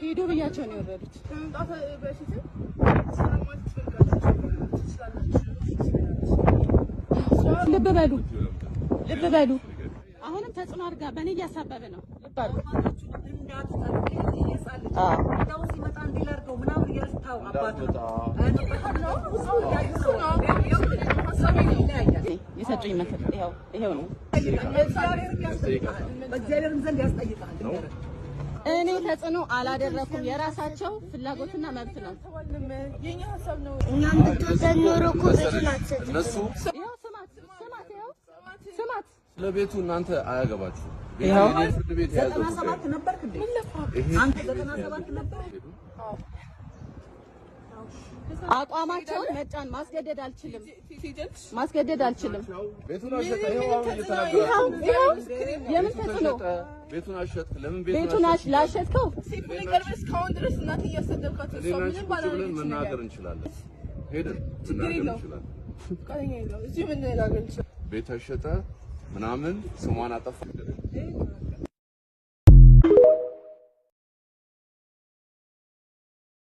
ሄዶ ብያቸው ነው የወረዱት ልብ በሉ አሁንም ተጽዕኖ አድርጋ በእኔ እያሳበበ ነው ልብ አሉ እንዳው ሲመጣ እንዲላርገው ምናምን ያስታው አባቱ የሰጡኝ መሰል ይሄው ነው በእግዚአብሔር ዘንድ ያስጠይቃል እኔ ተጽዕኖ አላደረኩም የራሳቸው ፍላጎትና መብት ነው የኛ ሐሳብ ነው እኛም ብትወደን ኖሮ እኮ እነሱ ስማት ለቤቱ እናንተ አያገባችሁ ይሄው 97 ነበር እንዴ አንተ 97 ነበር አቋማቸውን መጫን ማስገደድ አልችልም ቤቱን አሸጠ ይሄው እየተናገረ የምን ተጽዕኖ ቤቱን አሸጥክ ለምን ቤቱን ላሸጥከው እስካሁን ድረስ እናት እያሰደብካት እሷ ምንም ባላደረገች መናገር እንችላለን ሄደን መናገር እንችላለን ቀለኛ ነው እዚህ ምን ነገር እንችላለን ቤት አሸጠ ምናምን ስሟን አጠፋ